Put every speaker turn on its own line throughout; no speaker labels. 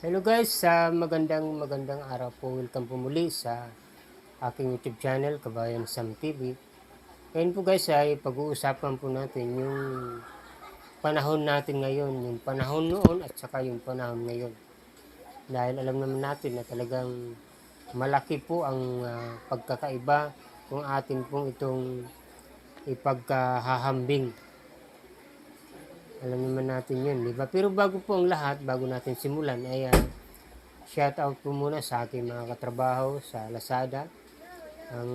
Hello guys, magandang araw po. Welcome po muli sa aking YouTube channel, Kabayan Sam TV. Ngayon po guys ay pag-uusapan po natin yung panahon natin ngayon, yung panahon noon at saka yung panahon ngayon. Dahil alam naman natin na talagang malaki po ang pagkakaiba kung atin pong itong ipagkahahambing. Alam naman natin yun, di ba? Pero bago po ang lahat, bago natin simulan, ay shout out po muna sa aking mga katrabaho sa Lazada, ang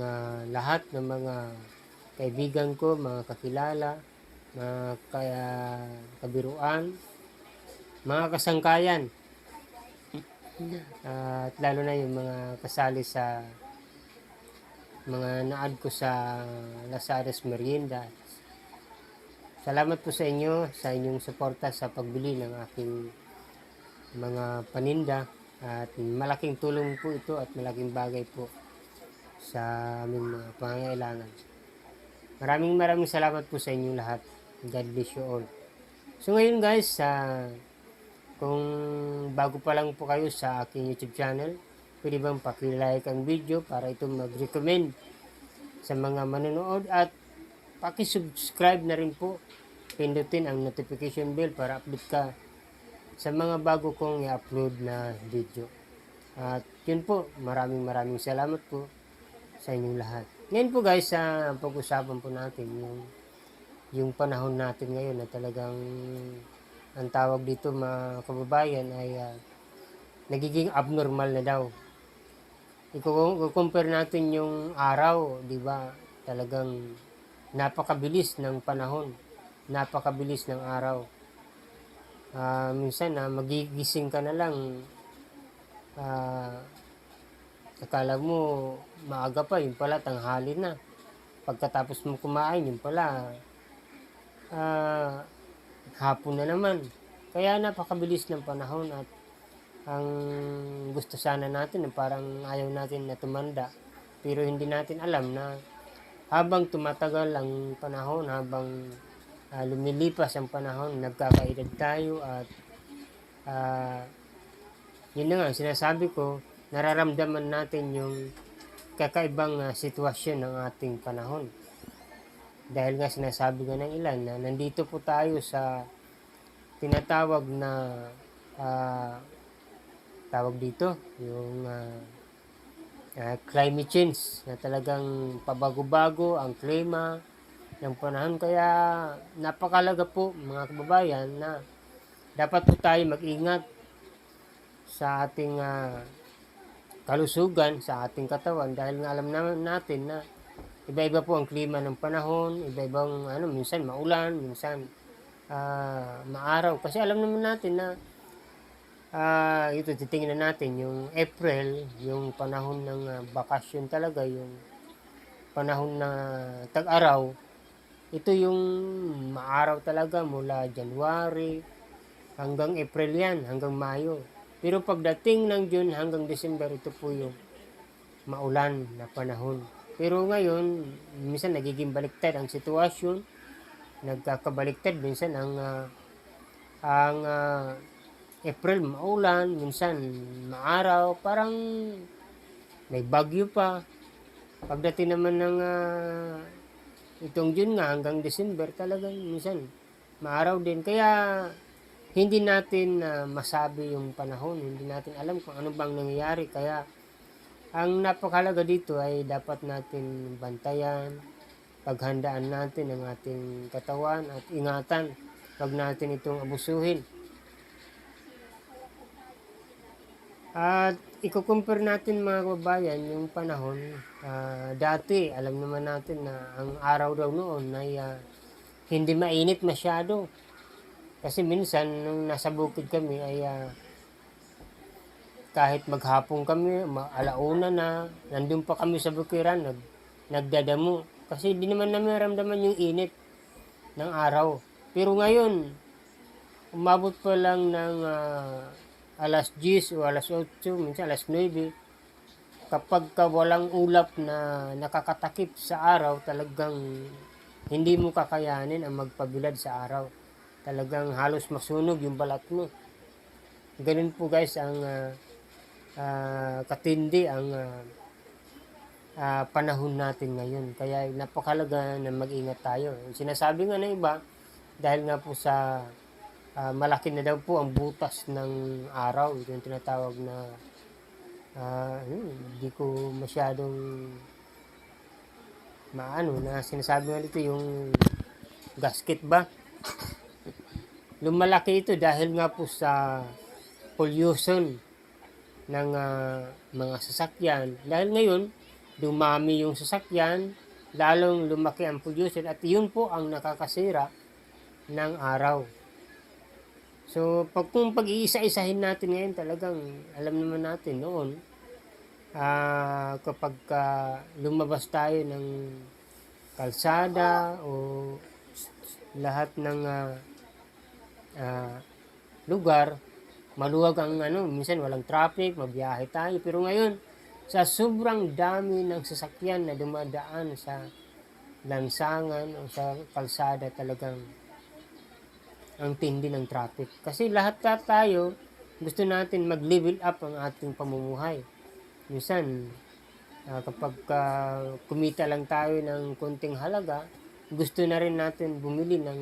lahat ng mga kaibigan ko, mga kakilala, mga kabiruan, mga kasangkayan, at lalo na yung mga kasali sa mga naad ko sa Lazada's Merienda. Salamat po sa inyo, sa inyong suporta sa pagbili ng aking mga paninda, at malaking tulong po ito at malaking bagay po sa aming mga pangangailangan. Maraming salamat po sa inyong lahat. God bless you all. So ngayon guys, kung bago pa lang po kayo sa aking YouTube channel, pwede bang paki-like ang video para ito mag-recommend sa mga manonood, at paki-subscribe na rin po. Pindutin ang notification bell para update ka sa mga bago kong i-upload na video. At yun po, maraming salamat po sa inyong lahat. Ngayon po guys, pag-usapan po natin yung panahon natin ngayon na talagang ang tawag dito mga kababayan ay nagiging abnormal na daw. I-compare natin yung araw, di ba? Talagang napakabilis ng panahon, napakabilis ng araw. Minsan magigising ka na lang, akala mo maaga pa, yun pala tanghali na. Pagkatapos mo kumain, yun pala hapon na naman. Kaya napakabilis ng panahon, at ang gusto sana natin, parang ayaw natin na tumanda, pero hindi natin alam na habang tumatagal ang panahon, habang lumilipas ang panahon, nagkakaedad tayo, at yun na nga, sinasabi ko, nararamdaman natin yung kakaibang sitwasyon ng ating panahon. Dahil nga sinasabi nga ng ilan na nandito po tayo sa tinatawag na tawag dito, yung climate change, na talagang pabago-bago ang klima ng panahon. Kaya napakalaga po mga kababayan na dapat po tayo mag-ingat sa ating kalusugan, sa ating katawan, dahil nga alam naman natin na iba-iba po ang klima ng panahon, iba-ibang minsan maulan, minsan maaraw. Kasi alam naman natin na ito, titingnan natin yung April, yung panahon ng bakasyon talaga, yung panahon na tag-araw. Ito yung maaraw talaga mula January hanggang April yan, hanggang Mayo. Pero pagdating ng June hanggang December, ito po yung maulan na panahon. Pero ngayon, minsan nagiging baliktad ang sitwasyon, nagkakabaliktad. Minsan ang April maulan, minsan maaraw, parang may bagyo pa. Pagdating naman ng itong June nga hanggang December, talagang minsan maaraw din. Kaya hindi natin masabi yung panahon, hindi natin alam kung ano bang nangyayari. Kaya ang napakahalaga dito ay dapat natin bantayan, paghandaan natin ang ating katawan at ingatan, wag natin itong abusuhin. At i-compare natin mga kababayan yung panahon. Dati, alam naman natin na ang araw daw noon ay hindi mainit masyado. Kasi minsan, nung nasa bukid kami ay kahit maghapon kami, alauna na, nandun pa kami sa bukiran, nagdadamo. Kasi hindi naman namin ramdaman yung init ng araw. Pero ngayon, umabot pa lang ng alas 10 o alas 8, minsan alas 9, kapag walang ulap na nakakatakip sa araw, talagang hindi mo kakayanin ang magpabilad sa araw. Talagang halos masunog yung balat mo. Ganun po guys ang katindi ang panahon natin ngayon. Kaya napakalaga na mag-ingat tayo. Sinasabi nga ng iba, dahil nga po sa malaki na daw po ang butas ng araw. Ito yung tinatawag na hindi ko masyadong maano na sinasabi nga dito yung gasket ba? Lumalaki ito dahil nga po sa pollution ng mga sasakyan. Dahil ngayon, dumami yung sasakyan, lalong lumaki ang pollution at yun po ang nakakasira ng araw. So, kung pag-iisa-isahin natin ngayon, talagang alam naman natin noon, kapag lumabas tayo ng kalsada o lahat ng lugar, maluwag ang minsan walang traffic, mabiyahe tayo. Pero ngayon, sa sobrang dami ng sasakyan na dumadaan sa lansangan o sa kalsada, talagang ang tindi ng traffic. Kasi lahat tayo, gusto natin mag-level up ang ating pamumuhay. Minsan, kapag kumita lang tayo ng konting halaga, gusto na rin natin bumili ng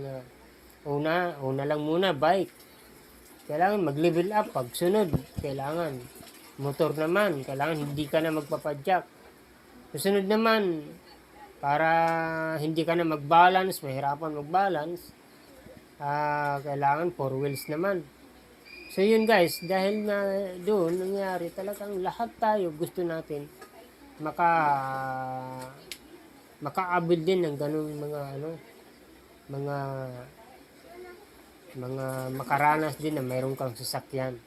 una lang muna, bike. Kailangan mag-level up. Pag sunod, kailangan motor naman. Kailangan hindi ka na magpapadyak. Susunod naman, para hindi ka na mag-balance, mahirapan mag-balance, kailangan 4 wheels naman. So yun guys, dahil na doon nangyari, talagang lahat tayo gusto natin maka-abil din ng ganung mga makaranas din na mayroon kang sasakyan.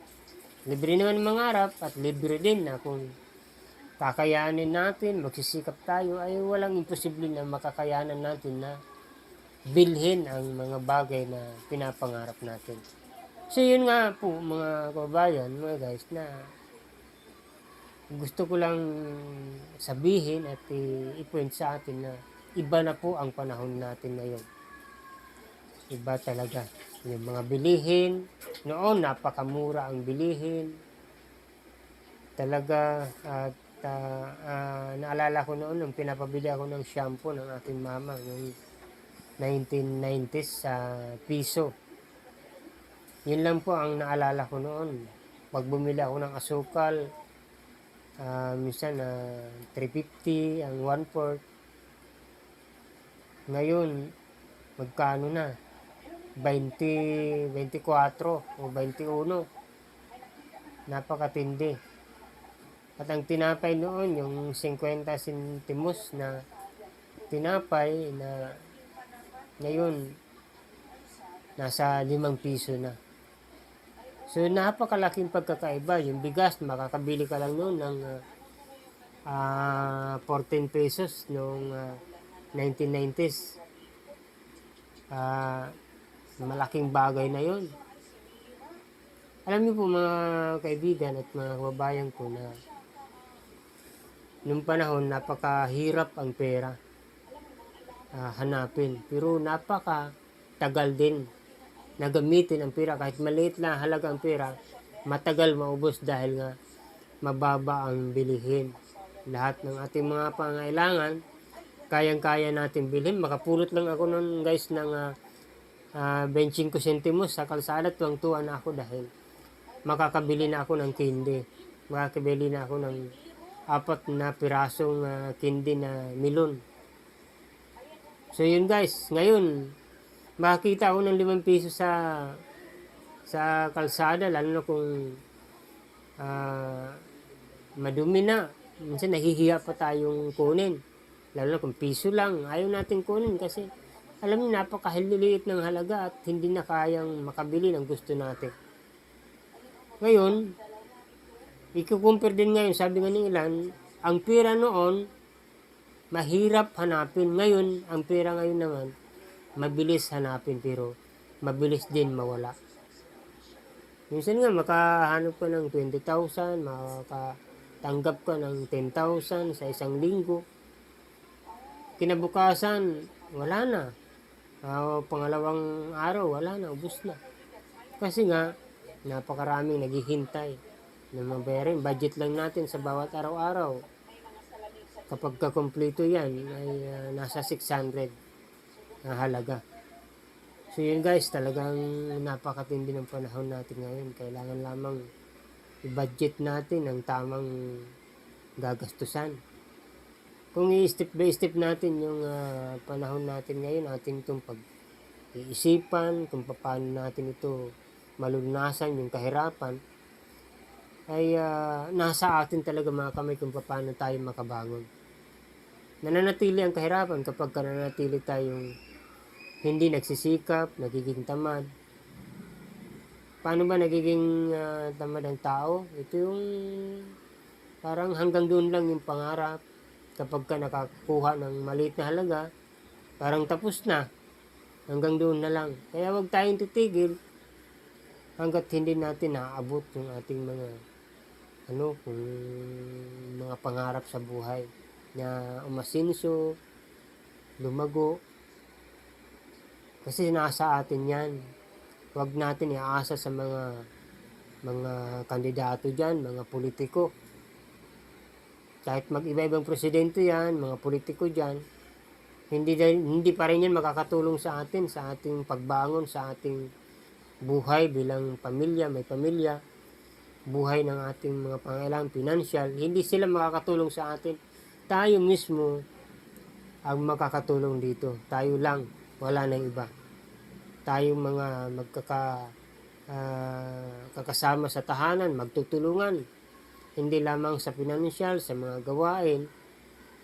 Libre naman mangarap at libre din na kung kakayanin natin, magsisikap tayo, ay walang imposible na makakayanan natin na bilhin ang mga bagay na pinapangarap natin. So yun nga po mga kababayan, mga guys, na gusto ko lang sabihin at i-point sa atin na iba na po ang panahon natin ngayon. Iba talaga. Yung mga bilihin, noon napakamura ang bilihin. Talaga at naalala ko noon nung pinapabili ako ng shampoo ng aking mama noong 1990s sa piso. Yun lang po ang naalala ko noon. Pag bumili ako ng asukal, minsan 350 ang 1/4. Ngayon, magkano na? 20, 24 o 21. Napakatindi. At ang tinapay noon, yung 50 centimos na tinapay na ngayon, nasa 5 piso na. So, napakalaking pagkakaiba. Yung bigas, makakabili ka lang noon ng 14 pesos noong 1990s. Malaking bagay na yon. Alam niyo po mga kaibigan at mga kababayan ko na noong panahon, napakahirap ang pera hanapin. Pero napaka-tagal din na gamitin ang pera. Kahit maliit na halaga ang pera, matagal maubos dahil nga mababa ang bilihin. Lahat ng ating mga pangailangan, kayang-kaya natin bilhin. Makapulot lang ako nun guys ng 25 centimos sa kalsada, tuwang-tuwa na ako dahil makakabili na ako ng candy. Makakabili na ako ng 4 na pirasong candy na milon. So yun guys, ngayon makakita ako ng 5 piso sa kalsada, lalo na kung madumi na. Minsan nahihiya pa tayong kunin. Lalo na kung piso lang, ayaw natin kunin kasi alam niyo, napakahiliit ng halaga at hindi na kayang makabili ng gusto natin. Ngayon, ikukumpir din ngayon, sabi nga ng ilan, ang pera noon, mahirap hanapin. Ngayon, ang pera ngayon naman, mabilis hanapin pero mabilis din mawala. Minsan nga, makahanap ka ng 20,000, makatanggap ka ng 10,000 sa isang linggo. Kinabukasan, wala na. Pangalawang araw, wala na, ubos na. Kasi nga, Napakaraming naghihintay na mabayarin. Budget lang natin sa bawat araw-araw. Kapag kakumpleto yan, ay nasa 600 na halaga. So yun guys, talagang napakatindi ng panahon natin ngayon. Kailangan lamang i-budget natin ang tamang gagastusan. Kung i-step by step natin yung panahon natin ngayon, ating itong pag-iisipan kung paano natin ito malunasan yung kahirapan, ay nasa atin talaga mga kamay kung paano tayo makabangon. Nananatili ang kahirapan kapag nananatili tayong hindi nagsisikap, nagiging tamad. Paano ba nagiging tamad ang tao? Ito yung parang hanggang doon lang yung pangarap. Kapag ka nakakuha ng maliit na halaga, parang tapos na. Hanggang doon na lang. Kaya wag tayong titigil hanggat hindi natin naaabot yung ating mga kung mga pangarap sa buhay na umasinso, lumago. Kasi nasa atin yan. Huwag natin iaasa sa mga kandidato dyan, mga politiko. Kahit mag-iba-ibang presidente yan, mga politiko dyan, hindi pa rin yan makakatulong sa atin, sa ating pagbangon, sa ating buhay bilang pamilya, may pamilya, buhay ng ating mga pangailangan, financial. Hindi sila makakatulong sa atin. Tayo mismo ang makakatulong dito. Tayo lang, wala nang iba. Tayo mga kakasama sa tahanan, magtutulungan. Hindi lamang sa financial, sa mga gawain,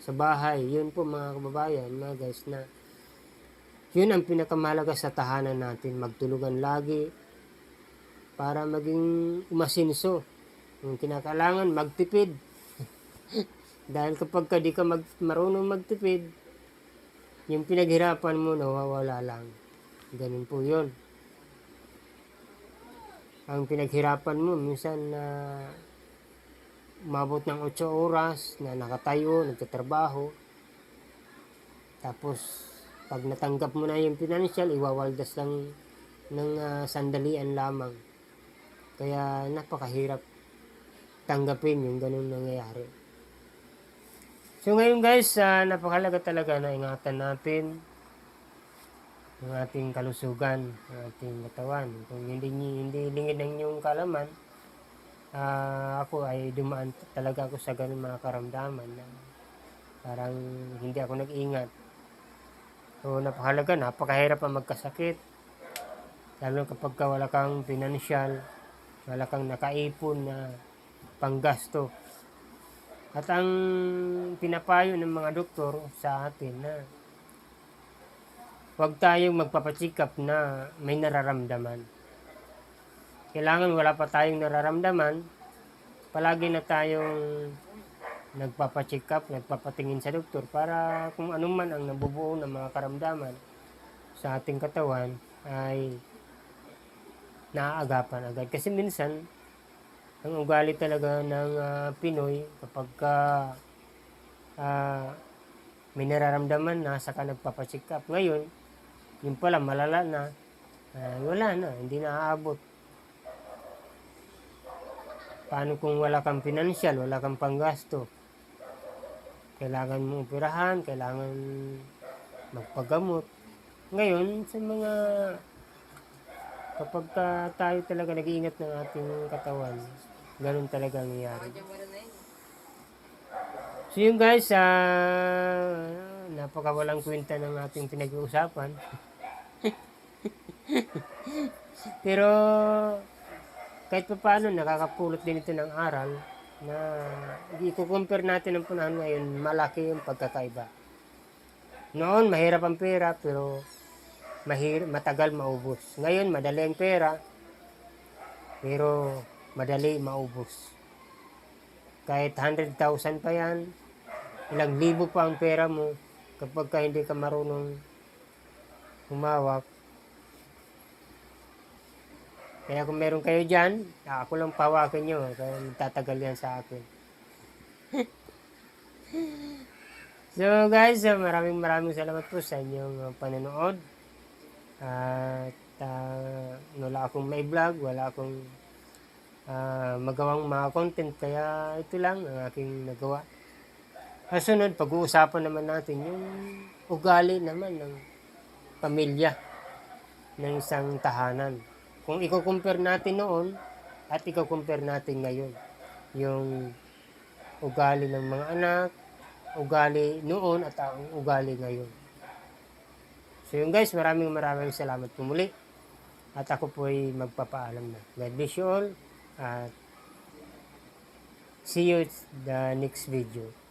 sa bahay. Yun po mga kababayan, mga guys, na yun ang pinakamahalaga sa tahanan natin. Magtulungan lagi para maging umasinso. Yung kinakailangan, magtipid. Dahil kapag di ka marunong magtipid, yung pinaghirapan mo nawawala lang. Ganun po yun. Ang pinaghirapan mo, minsan umabot ng 8 oras na nakatayo, nagtatrabaho. Tapos, pag natanggap mo na yung financial, iwawaldas lang ng sandalian lamang. Kaya napakahirap tanggapin yung ganun nangyayari. So ngayon guys, napakalaga talaga na ingatan natin ang ating kalusugan, ang ating katawan. Kung hindi lingid ng inyong kalaman, ako ay dumaan talaga ako sa ganun mga karamdaman na parang hindi ako nag-ingat. So napakahirap ang magkasakit, lalo kapag wala kang financial, wala kang nakaipon na panggasto. At ang pinapayo ng mga doktor sa atin na huwag tayong magpapatsikap na may nararamdaman. Kailangan wala pa tayong nararamdaman, palagi na tayong nagpapatsikap, nagpapatingin sa doktor para kung anuman ang nabubuo ng mga karamdaman sa ating katawan ay naaagapan agad. Kasi minsan, ang ugali talaga ng Pinoy kapag may nararamdaman na saka nagpapatsikap. Ngayon, yung pala malala na, wala na, hindi na aabot. Paano kung wala kang financial, wala kang panggasto? Kailangan mo operahan, kailangan magpagamot. Ngayon, sa mga kapag tayo talaga nag-iingat ng ating katawan, ganun talaga ang nangyayari. So yun guys, napakawalang kwenta ng ating pinag-uusapan. Pero kahit pa paano, nakakapulot din ito ng aral na i-compare natin ang panahon ngayon, malaki yung pagkakaiba. Noon, mahirap ang pera, pero matagal maubos. Ngayon, madali ang pera, pero madali maubos. Kahit 100,000 pa yan, ilang libo pa ang pera mo, kapag hindi ka marunong humawak. Kaya kung meron kayo dyan, ako lang pawakin nyo, kaya tatagal yan sa akin. So guys, maraming salamat po sa inyong panonood. At wala akong may vlog, wala akong magawang mga content. Kaya ito lang ang aking nagawa. Kasunod, pag-uusapan naman natin yung ugali naman ng pamilya ng isang tahanan. Kung i-compare natin noon at i-compare natin ngayon, yung ugali ng mga anak, ugali noon at ang ugali ngayon. So yun guys, maraming salamat po muli. At ako po ay magpapaalam na. God bless you all. At see you the next video.